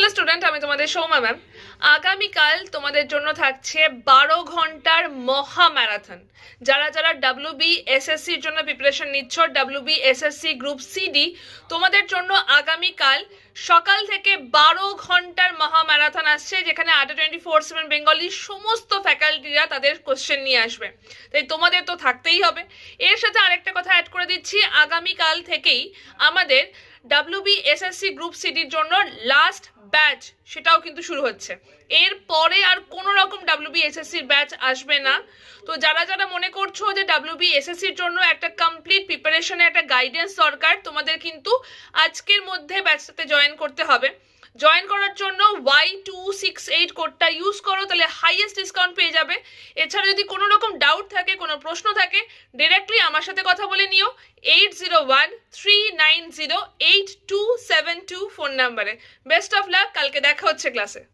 Hello student, আমি তোমাদের Soumya ma'am. আগামীকাল তোমাদের জন্য থাকছে 12 ঘন্টার মহা ম্যারাথন। যারা যারা WBSSCর জন্য প্রিপারেশন নিচ্ছ, WBSSC গ্রুপ সিডি, তোমাদের জন্য আগামীকাল সকাল থেকে 12 ঘন্টার মহা ম্যারাথন আসছে, যেখানে আড্ডা 24/7 বেঙ্গলির সমস্ত ফ্যাকাল্টিরা তাদের কোশ্চেন নিয়ে আসবে। তাই তোমাদের তো থাকতেই হবে। এর সাথে আরেকটা কথা অ্যাড করে দিচ্ছি, আগামীকাল থেকেই আমাদের WBSSC গ্রুপ সিডির জন্য লাস্ট ব্যাচ সেটাও কিন্তু শুরু হচ্ছে। এর পরে আর কোনো রকম WBSSCর ব্যাচ আসবে না। তো যারা যারা মনে করছো যে WBSSCর জন্য একটা কমপ্লিট প্রিপারেশনে একটা গাইডেন্স দরকার, তোমাদের কিন্তু আজকের মধ্যে ব্যাচটাতে জয়েন করতে হবে। জয়েন করার জন্য Y268 কোডটা ইউজ করো, তাহলে হাইয়েস্ট ডিসকাউন্ট পেয়ে যাবে। এছাড়া যদি কোনো রকম ডাউট থাকে, কোনো প্রশ্ন থাকে, ডিরেক্টলি আমার সাথে কথা বলে নিও 8013908272 ফোন নাম্বারে। বেস্ট অফ লাক, কালকে দেখা হচ্ছে ক্লাসে।